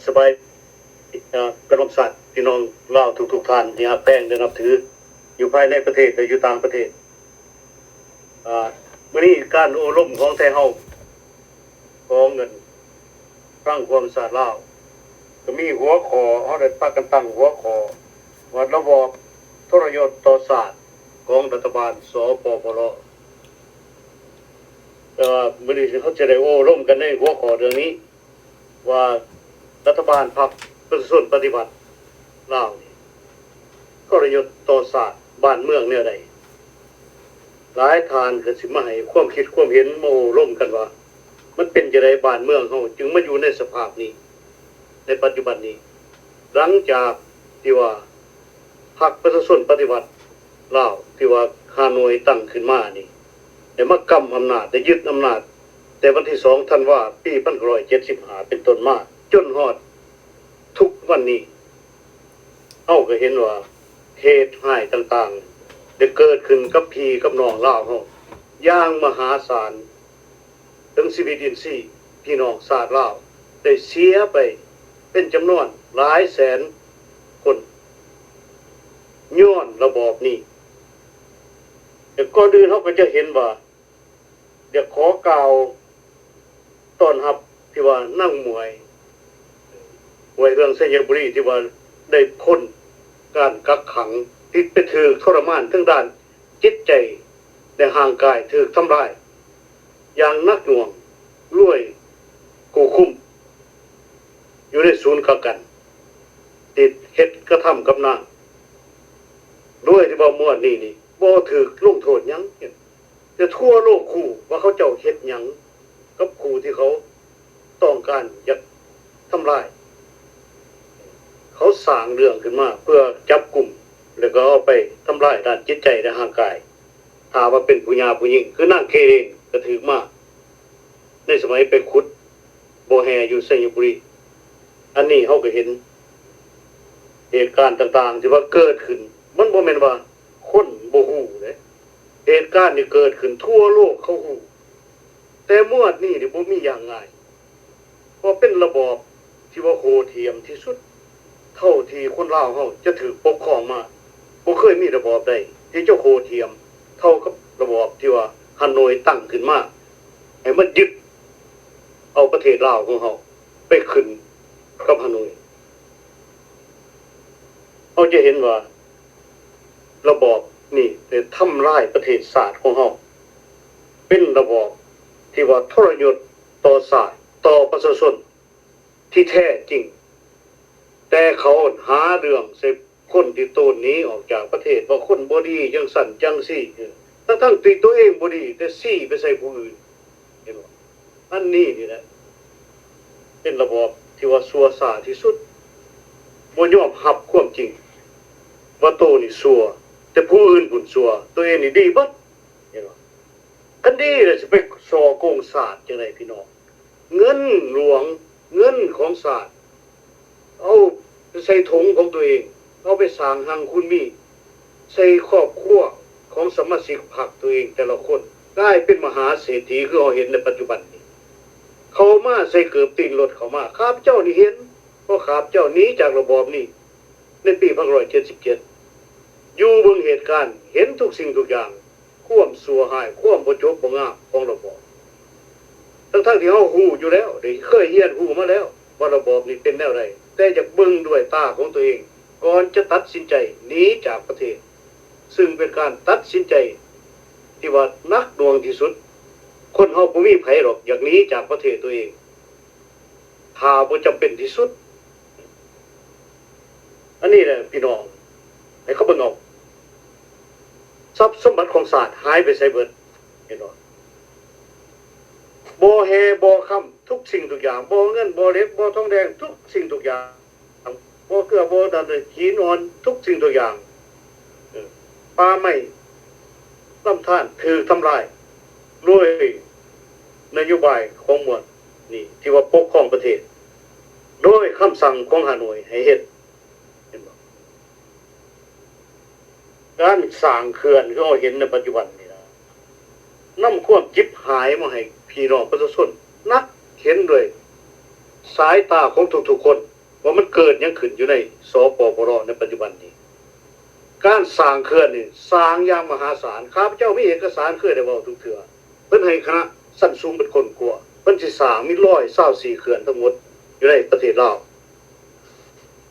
สบายกระลมสัตว์พี่น้องเล่าทุกท่านที่ฮักแป้งได้นับถืออยู่ภายในประเทศและอยู่ต่างประเทศมื้อนี้การโอรมของไทยเฮาของเงินสร้างความสะอาดลาวก็มีหัวข้อเฮาได้พากันตั้งหัวข้อว่าระบอบทรยศต่อชาติของรัฐบาลสปปลมื้อนี้เขาจะได้โอรมกันในหัวข้อเรื่องนี้ว่ารัฐบาลพรรคประชาชนปฏิบัติลาวนี่ทรยศต่อชาติบ้านเมืองแนวใดหลายทานก็สิมาให้ความคิดความเห็นมาโอรมกันว่ามันเป็นจังได๋บ้านเมืองเฮาจึงมาอยู่ในสภาพนี้ในปัจจุบันนี้หลังจากที่ว่าพรรคประชาชนปฏิบัติลาวที่ว่าฮานอยตั้งขึ้นมานี่ได้มากำอำนาจได้ยึดอำนาจแต่วันที่2ธันวาคมปี1975เป็นต้นมาจนฮอดทุกวันนี้เฮาก็เห็นว่าเหตุร้ายต่างๆได้เกิดขึ้นกับพี่กับน้องลาวเฮาอย่างมหาศาลถึงชีวิตอินทรีย์พี่น้องชาติลาวได้เสียไปเป็นจำนวนหลายแสนคนย้อนระบอบนี้แต่ก่อนอื่นเฮาก็จะเห็นว่าเดี๋ยวขอกล่าวต้อนรับที่ว่านั่งมวยเรื่องสยบุรีที่ว่าได้พ้นการกักขังที่ไปถูกทรมานทั้งด้านจิตใจและห่างกายถูกทำร้ายอย่างนักหน่วงล่วยกูคุมอยู่ในศูนย์กักกันติดเฮ็ดกระทำกับนางด้วยที่บ่ม่วนนี่บ่ถูกลงโทษหยังแต่ทั่วโลกคู่ว่าเขาเจ้าเฮ็ดหยังกับคู่ที่เขาต้องการอยากทำลายเขาสร้างเรื่องขึ้นมาเพื่อจับกลุ่มแล้วก็เอาไปทำลายด้านจิตใจและร่างกายถ้าว่าเป็นผู้หญิงผู้หญิงคือนางเคเองก็ถือมาในสมัยไปขุดโบแฮอยู่สยบุรีอันนี้เขาก็เห็นเหตุการณ์ต่างๆที่ว่าเกิดขึ้นมันบ่แม่นว่าคนบ่ฮู้เด้เหตุการณ์นี่เกิดขึ้นทั่วโลกเขาฮู้แต่มวดนี้นี่บ่มีอย่างง่ายเพราะเป็นระบอบที่ว่าโหดเหี้ยมที่สุดเท่าที่คนลาวเฮาจะถือปกครองมาบ่เคยมีระบอบใดที่จะโหดเหี้ยมเท่ากับระบอบที่ว่าฮานอยตั้งขึ้นมาให้มันยึดเอาประเทศลาวของเฮาไปขึ้นกับฮานอยเราจะเห็นว่าระบอบนี่ได้ทำลายประเทศชาติของเฮาเป็นระบอบที่ว่าทรยศต่อชาติต่อประชาชนที่แท้จริงแต่เขาหาเรื่องใส่คนที่โตนนี้ออกจากประเทศว่าคนบ่ดีจังสั่นจังซี่ทั้งที่ตัวเองบ่ดีแต่ซี่ไปใส่ผู้อื่นเห็นบ่อันนี้นี่แหละเป็นระบอบที่ว่าชั่วช้าที่สุดบ่ยอมรับความจริงว่าโตนี่ชั่วแต่ผู้อื่นบุญชั่วตัวเองนี่ดีเบิดเห็นบ่คันดีแล้วสิไปฉอโกงชาติจังได๋พี่น้องเงินหลวงเงินของชาติเอาใส่ถุงของตัวเองเอาไปสร้างหังคุณมีใส่ครอบครัวของสมาชิกพรรคตัวเองแต่ละคนกลายเป็นมหาเศรษฐีคือเราเห็นในปัจจุบันนี้เขามาใส่เกือบตีนรถเขามาข้าพเจ้านี่เห็นเพราะข้าพเจ้าหนีจากระบอบนี้ในปี1977อยู่เบิ่งเหตุการณ์เห็นทุกสิ่งทุกอย่างความสัวหายความบ่จบบ่งามของระบอบทั้งที่เฮาฮู้อยู่แล้วได้เคยเรียนฮู้มาแล้วว่าระบอบนี้เป็นแนวใดแต่อยากเบิ่งด้วยตาของตัวเองก่อนจะตัดสินใจหนีจากประเทศซึ่งเป็นการตัดสินใจที่ว่านักหน่วงที่สุดคนเฮาบ่มีไผหรอกอยากหนีจากประเทศตัวเองถ้าบ่จำเป็นที่สุดอันนี้แหละพี่น้องให้เขาเบิ่งเอาทรัพย์สมบัติของชาติหายไปไสเบิดเห็นบ่บ่แฮบ่ค้ำทุกสิ่งทุกอย่างบ่เงินบ่เหล็กบ่ทองแดงทุกสิ่งทุกอย่างบ่เกลือบ่ดันหินอ่อนทุกสิ่งทุกอย่างป่าไม้ลำธารถูกทำลายด้วยนโยบายของมวลนี่ที่ว่าปกครองประเทศโดยคำสั่งของฮานอยให้เฮ็ดเห็นบ่การสร้างเขื่อนที่เราเห็นในปัจจุบันนี่นะนำความจิบหายมาให้พี่น้องประชาชนนักเห็นด้วย สายตาของทุกๆคนว่ามันเกิดยังขึ้นอยู่ในสปปรในปัจจุบันนี้การสร้างเขื่อนนี่สร้างอย่างมหาศาลข้าพเจ้ามีเอกสารเคยได้เว้าทุกเทื่อเพิ่นให้คณะสั้นสูงเป็นคนกลัวเพิ่นสิสร้างมี124เขื่อนทั้งหมดอยู่ในประเทศลาว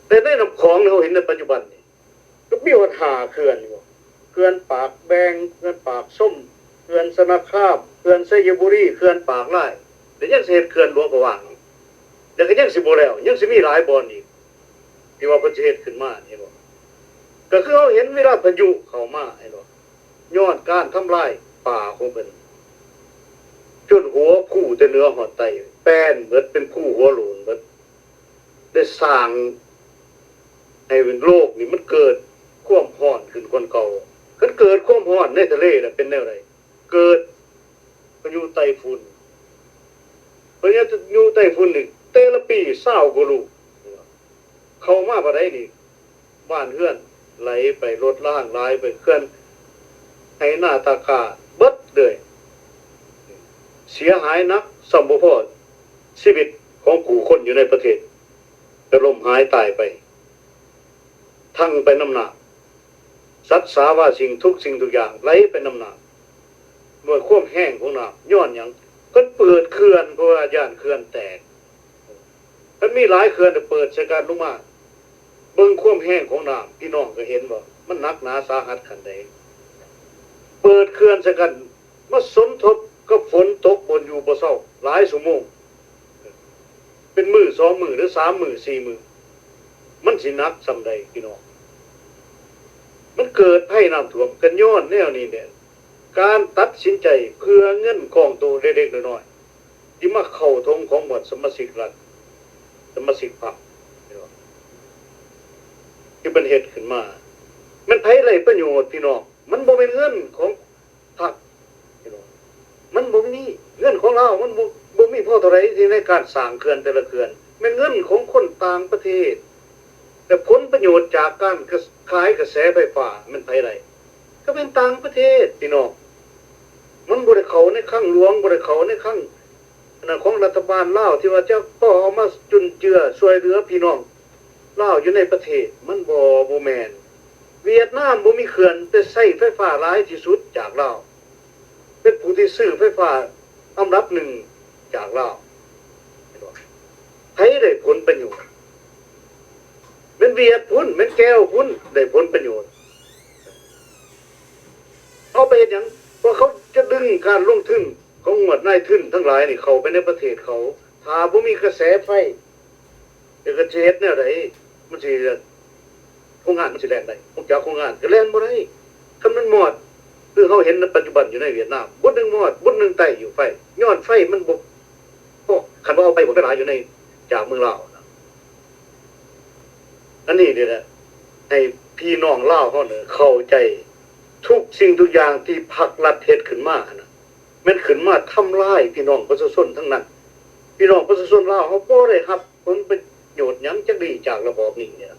แต่ในน้ำของที่เราเห็นในปัจจุบันนี่ก็มีปัญหาเขื่อนอยู่เขื่อนปากแบงเขื่อนปากส้มเขื่อนสนาคามเขื่อนไสยบุรีเขื่อนปากไร่เดี๋ยวยังสิเฮ็ดเขื่อนหลวงก็ว่างเดี๋ยวก็ยังสิบ่แล้วยังสิมีหลายบ่อนอีกที่ว่าเพิ่นสิเฮ็ดขึ้นมาเห็นบ่ก็คือเราเห็นเวลาพายุเข้ามาเห็นบ่ย้อนการทำลายป่าของเพิ่นจนหัวคู่แต่เหนือหอดไตแป้นเบิดเป็นคู่หัวโหลนเบิดได้สร้างให้เป็นโลกนี่มันเกิดความร้อนขึ้นกว่าเก่าคันเกิดความร้อนในทะเลน่ะเป็นแนวใดเกิดพายุไต้ฝุ่นพายุไต้ฝุ่นนี่แต่ละปี20กว่าลูกเข้ามาบ่ได้นี่บ้านเฮือนไหลไปรถล่างไหลไปเคลื่อนให้หน้าตากาเบิดเลยเสียหายนักสัมบ่พอชีวิตของผู้คนอยู่ในประเทศจะล่มหายตายไปทั้งไปน้ำหนักสัตว์สาว่าสิ่งทุกอย่างไหลไปน้ำหนักด้วยความแห้งของน้ำย้อนหยังเพิ่นเปิดเขื่อนเพราะว่าย่านเขื่อนแตกมันมีหลายเขื่อนเปิดใช้การลงมาเบิ่งความแห้งของน้ำพี่น้องก็เห็นว่ามันหนักหนาสาหัสขนาดใดเปิดเขื่อนใช้กันมาสมทบกับฝนตกบนอยู่บ่เซาหลายชั่วโมงเป็นมื้อ2มื้อหรือ3มื้อ4มื้อมันสิหนักส่ำใดพี่น้องมันเกิดภัยน้ำท่วมกันย้อนแนวนี้เนี่ยการตัดสินใจเพื่อเงินของตัวเล็กๆน้อยๆที่มาเข้าทงของหมวดสมาชิกรัฐสมาชิกพรรคที่เป็นเหตุขึ้นมามันไผไรประโยชน์พี่น้องมันบ่เป็นเงินของพรรคพี่น้องมันบ่มีเงินของเรามันบ่มีพอเท่าไหร่ที่ในการสร้างเขื่อนแต่ละเขื่อนเป็นเงินของคนต่างประเทศแต่ผลประโยชน์จากการขายกระแสไฟฟ้ามันไผไรก็เป็นต่างประเทศพี่น้องมันบ่ได้เข้าในคลังหลวงบ่ได้เข้าในคลังของรัฐบาลลาวที่ว่าจะก็เอามาจุนเจือช่วยเหลือพี่น้องลาวอยู่ในประเทศมันบ่แม่นเวียดนามบ่มีเขื่อนแต่ใช้ไฟฟ้าหลายที่สุดจากลาวเป็นผู้ที่ซื้อไฟฟ้าอันดับ1จากลาวให้ได้ผลประโยชน์เป็นเวียดพุ่นเป็นแก้วพุ่นได้ผลประโยชน์เอาไปเฮ็ดหยังเพราะเขาจะดึงการลงทุนของหมวดนายทุนทั้งหลายนี่เข้าไปในประเทศเขาถ้าบ่มีกระแสไฟจะกระเฮ็ดแนวใดมันสิโครงงานมันสิแล่นได้พวกเจ้าโครงงานก็แล่นบ่ได้คำนั้นหมดคือเขาเห็นในปัจจุบันอยู่ในเวียดนามบุญนึงหมดบุญนึงไต้อยู่ไฟย้อนไฟมันบ่คันว่าเอาไปบ่ได้หลายอยู่ในจากเมืองลาวนะอันนี้นี่แหละให้พี่น้องลาวเฮาเนี่ยเข้าใจทุกสิ่งทุกอย่างที่พรรครัฐเฮ็ดขึ้นมานะมันขึ้นมาทำลายพี่น้องประชาชนทั้งนั้นพี่น้องประชาชนลาวเฮาบ่ได้รับผลประโยชน์หยังจักดีจากระบอบนี้เนี่ย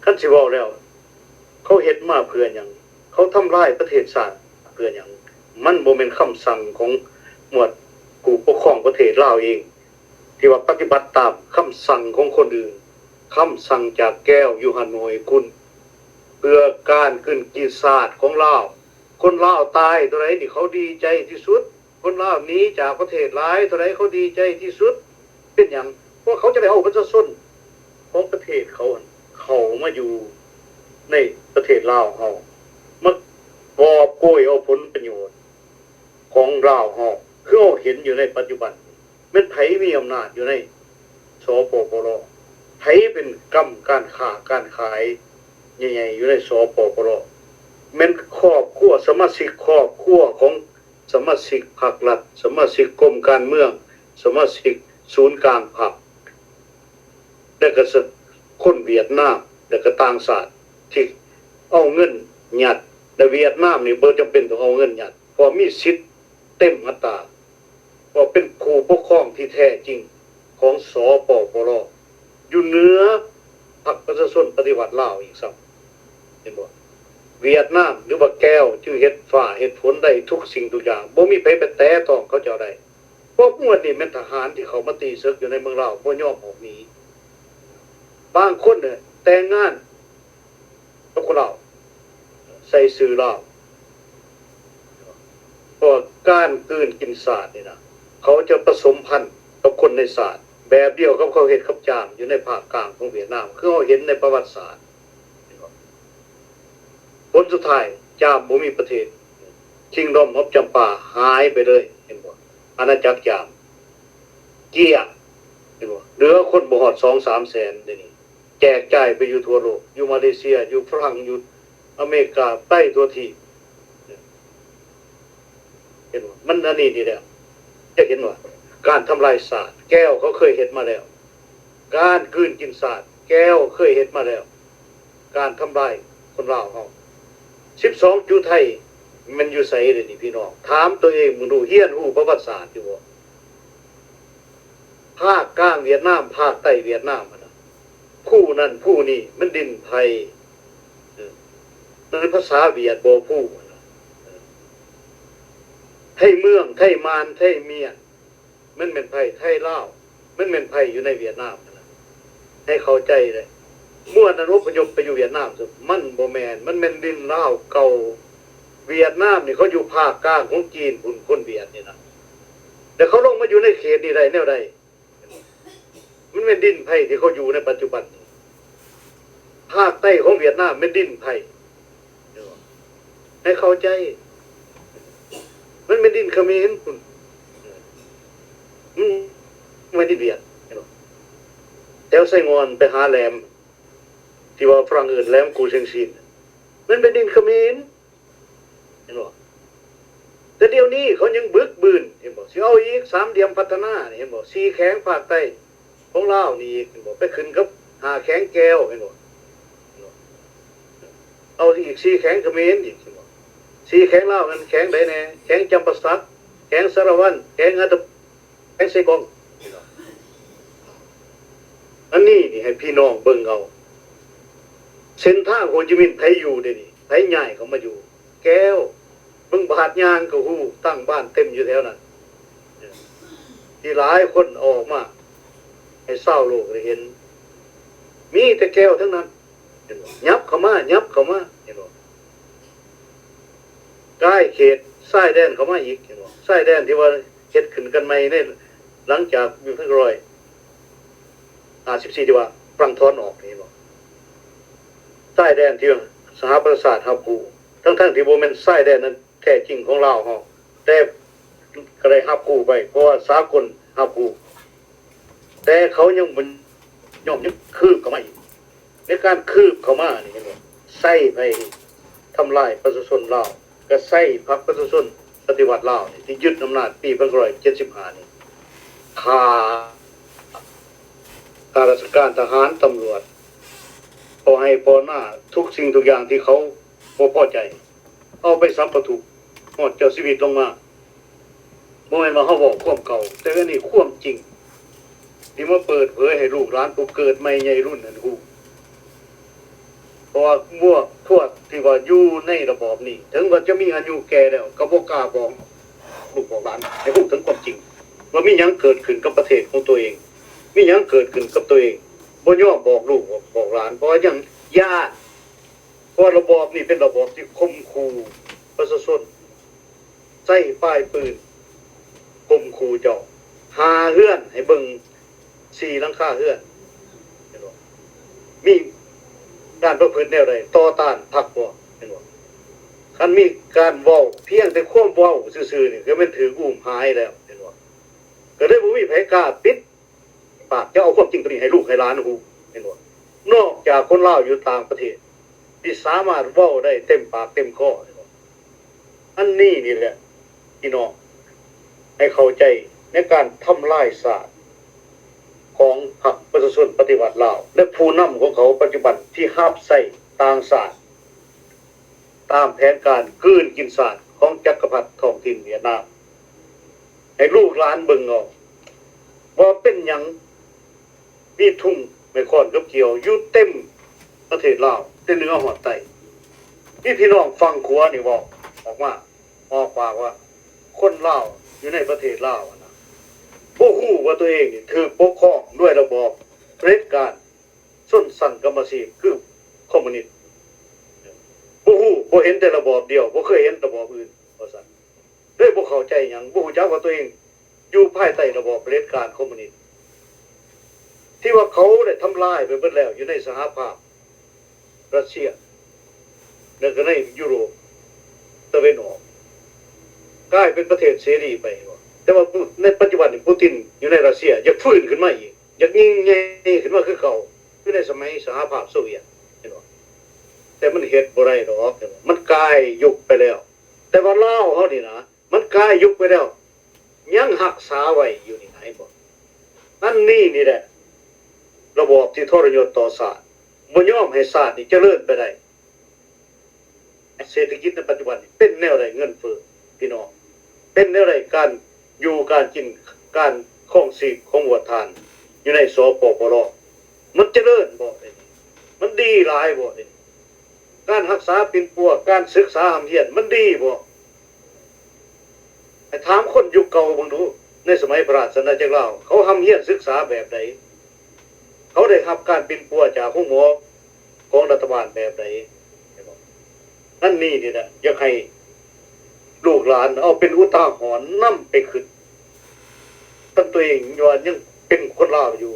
คันสิเว้าแล้วเขาเฮ็ดมาเพื่อหยังเขาทำลายประเทศชาติเพื่อหยังมันบ่แม่นคำสั่งของหมวดผู้ปกครองประเทศลาวเองที่ว่าปฏิบัติตามคำสั่งของคนอื่นคำสั่งจากแก้วอยู่ฮานอยคุณเพื่อการขึ้นกีศาสตร์ของลาวคนลาวตายเท่าไหร่นี่เขาดีใจที่สุดคนลาวหนีจากประเทศหลายเท่าไหร่เขาดีใจที่สุดเป็นหยังเพราะเขาจะได้เอาประชาชนของประเทศเขามาอยู่ในประเทศลาวเฮามากอบโกยเอาผลประโยชน์ของลาวเฮาคือเราเห็นอยู่ในปัจจุบันมันไผมีอำนาจอยู่ในสปปรไผเป็นกรรมการค้าการขายใหญ่ๆอยู่ในสปปรแม่นครอบครัวสมาชิกครอบครัวของสมาชิกพรรครัฐสมาชิกกรมการเมืองสมาชิกศูนย์กลางพรรคและก็คนเวียดนามและก็ต่างชาติที่เอาเงินหยัดแต่เวียดนามนี่บ่จำเป็นต้องเอาเงินหยัดเพราะมีสิทธิ์เต็มอัตราเพราะเป็นผู้ปกครองที่แท้จริงของสปปรอยู่เหนือพรรคประชาชนปฏิวัติลาวอีกซ้ำเห็นบ่เวียดนามหรือว่าแก้วจึงเฮ็ดฟ้าเฮ็ดฝนได้ทุกสิ่งทุกอย่างบ่มีไผไปแตะต้องเขาเจ้าได้ พวกมวดนี่เป็นทหารที่เขามาตีศึกอยู่ในเมืองเราบ่ยอมออกหนีบางคนเนี่ยแต่งงานกับคนเราใส่สื่อเราพวกการกืนกินศาสตร์นี่นะเขาจะผสมพันธุ์กับคนในศาสตร์แบบเดียวกับเขาเห็นกับจามอยู่ในภาคกลางของเวียดนามคือเขาเห็นในประวัติศาสตร์ผลสุดท้ายจามบ่มีประเทศชิงดอมฮบจำปาหายไปเลยเห็นบ่อาณาจักรจามเกี้ยเห็นบ่เหลือคนบ่ฮอด 2-3 แสนเดี๋ยวนี้แจกจ่ายไปอยู่ทั่วโลกอยู่มาเลเซียอยู่ฝรั่งอยู่อเมริกาใต้ตัวทีเห็นบ่มันอันนี้นี่แหละจะเห็นว่าการทำลายศาสตร์แก้วเขาเคยเห็นมาแล้วการกลืนกินศาสตร์แก้วเคยเห็นมาแล้วการทำลายคนลาวเฮา12จุไทยมันอยู่ไสเด้นี่พี่น้องถามตัวเองมึงดูเฮียนฮู้ประวัติศาสตร์อยู่บ่ภาคกลางเวียดนามภาคใต้เวียดนามนะผู้นั้นผู้นี้มันดินไทยในภาษาเวียดบ่ผู้ไทยเมืองไทยมานไทยเมียนมันเป็นไผไทยลาวมันเป็นไผอยู่ในเวียดนามนะให้เข้าใจเลยม่วนนั้นอพยพไปอยู่เวียดนามมันบ่แม่นมันเป็นดินลาวเก่าเวียดนามนี่เขาอยู่ภาคกลางของจีนพุ่นคนเวียดนี่นะแต่เขาลงมาอยู่ในเขตนี่ได้แนวใดมันเป็นดินไผที่เขาอยู่ในปัจจุบันภาคใต้ของเวียดนามเป็นดินไผให้เข้าใจมันเป็นดินเขมรคุณไม่ดินเวียดแถวไซงอนไปหาแหลมที่ว่าฝรั่งอื่นแหลมกูเชียงซีนมันเป็นดินเขมรเห็นบ่แต่เดี๋ยวนี้เขายังบึกบืนเห็นบ่สิเอาอีก3เหลี่ยมพัฒนาเห็นบ่4แข้งภาคใต้ของลาวนี่เห็นบ่ไปขึ้นกับ5แข้งแก้วเห็นบ่เอาอีก4แข้งเขมรอีกเห็นบ่4แข้งลาวมันแข้งใดแน่แข้งจำปาสักแข้งสารวัตรแข้งอัตแข้งเซกองอันนี้นี่ให้พี่น้องเบิ่งเอาเส้นทางโฮจิมินห์ไผอยู่เด้นี่ไผย้ายเขามาอยู่แก้วเบิ่งบาดยางก็ฮู้ตั้งบ้านเต็มอยู่แถวนั้นที่หลายคนออกมาให้เศร้าโลกได้เห็นมีแต่แก้วทั้งนั้นเห็นบ่ยับเข้ามาเห็นบ่ใกล้เขตชายแดนเข้ามาอีกเห็นบ่ชายแดนที่ว่าเฮ็ดขึ้นกันใหม่เนี่ยหลังจากอยู่ทั้งร้อย14ที่ว่าปรังทอนออกนี่บ่ชายแดนที่สหประชาชาติฮับกูทั้งที่บ่แม่นชายแดนนั้นแท้จริงของลาวเฮาแต่ก็ได้ฮับกูไปเพราะว่าสากลฮับกูแต่เขายังบ่ยอมคืบเข้ามาอีกในการคืบเข้ามานี่เห็นบ่ใส่ไปทำลายประชาชนลาวก็ใส่พรรคประชาชนปฏิวัติลาวนี่ที่ยึดอำนาจปี1975นี่ข้าราชการทหารตำรวจพอให้พอหน้าทุกสิ่งทุกอย่างที่เขาบ่พอใจเอาไปสัมปทุฮอดเจ้าชีวิตลงมาบ่แม่นว่าเฮาเว้าความเก่าแต่อันนี้ความจริงที่มาเปิดเผยให้ลูกหลานผู้เกิดใหม่ใหญ่รุ่นนั้นฮู้เพราะว่ามั่วทั่วที่ว่าอยู่ในระบอบนี้ถึงว่าจะมีอายุแก่แล้วก็บ่กล้าบอกลูกบอกหลานให้ฮู้ถึงความจริงว่ามีหยังเกิดขึ้นกับประเทศของตัวเองมีหยังเกิดขึ้นกับตัวเองบ่ยอมบอกลูกบอกหลานเพราะว่ายังญาติเพราะระบอบนี้เป็นระบอบที่ข่มขู่ประชาชนใช้ป้ายปืนข่มขู่เจ้าหาเฮือนให้เบิ่ง4หลังคาเฮือนเห็นบ่มีการประพฤติแนวใดต่อต้านพรรคบ่เห็นบ่คันมีการเว้าเพียงแต่ความเว้าซื่อๆนี่ก็แม่นถืออุ้มหายแล้วเห็นบ่ก็เลยบ่มีไผกล้าปิดปากจะเอาความจริงตัวนี้ให้ลูกให้หลานฮู้เห็นบ่นอกจากคนลาวอยู่ต่างประเทศที่สามารถเว้าได้เต็มปากเต็มคอเห็นบ่อันนี้นี่แหละพี่น้องให้เข้าใจในการทำลายศาสตร์ของพรรคประชาชนปฏิวัติลาวและผู้นำของเขาปัจจุบันที่หาบใส่ต่างศาสตร์ตามแผนการกลืนกินศาสตร์ของจักรพรรดิท้องถิ่นเวียดนามให้ลูกหลานเบิ่งเอาว่าเป็นหยังมีทุ่งไม่ค่อนกับเกี่ยวอยู่เต็มประเทศลาวแต่เหนือหอดใต้ที่พี่น้องฟังขัวนี่บอกออกมาออกปากว่าคนลาวอยู่ในประเทศลาวนะ ตัวเองนี่ถือปกครองด้วยระบอบเผด็จการส้นสั่นกรรมสิทธิ์คือคอมมิวนิสต์บ่ฮู้บ่เห็นแต่ระบอบเดียวบ่เคยเห็นระบอบอื่นว่าซั่นเลยบ่เข้าใจหยังบ่ฮู้จักว่าตัวเองอยู่ภายใต้ระบอบเผด็จการคอมมิวนิสต์ที่ว่าเขาได้ทำลายไปเบิดแล้วอยู่ในสหภาพรัสเซียแล้วก็ในยุโรปตะวันออกกลายเป็นประเทศเสรีไปแต่ว่าในปัจจุบันปูตินอยู่ในรัสเซียอยากฟื้นขึ้นมาอีกอยากยิ่งใหญ่ขึ้นมาคือเก่าคือในสมัยสหภาพโซเวียตเห็นบ่แต่มันเฮ็ดบ่ได้ดอกมันกลายยุคไปแล้วแต่ว่าลาวเฮานี่นะมันกลายยุคไปแล้วยังรักษาไว้อยู่นี่ไหนบ่นั่นนี่แหละระบอบที่ทรยศต่อชาติบ่ยอมให้ชาตินี่เจริญไปได้เศรษฐกิจในปัจจุบันเป็นแนวใดเงินเฟ้อพี่น้องเป็นแนวใดการอยู่การกินการครองชีพของวัวทานอยู่ในสปปลมันเจริญบ่ได้มันดีหลายบ่ได้การรักษาปิ่นปัวการศึกษาหำเฮียนมันดีบ่ให้ถามคนยุคเก่าเบิ่งดูในสมัยพระราชอาณาจักรลาวเขาหำเฮียนศึกษาแบบใดเขาได้รับการปิ่นปัวจากผู้หมอของรัฐบาลแบบใดนั่นนี่แหละอยากให้ลูกหลานเอาเป็นอุทาหรณ์นำไปขึ้นตั้งตัวเองย้อนยังเป็นคนลาวอยู่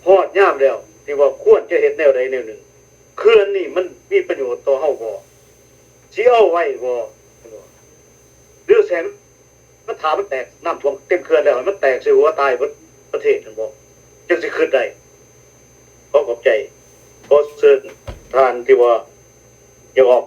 ฮอดยามแล้วที่ว่าควรจะเฮ็ดแนวใดแนวหนึ่งเขื่อนนี่มันมีประโยชน์ต่อเฮาบ่สิเอาไว้บ่หรือแสนมันถามมันแตกน้ำท่วมเต็มเขื่อนแล้วมันแตกใส่หัวตายเบิดประเทศนั่นบ่จังสิขึ้นได้ขอขอบใจขอเชิญท่านที่ว่าอยากออก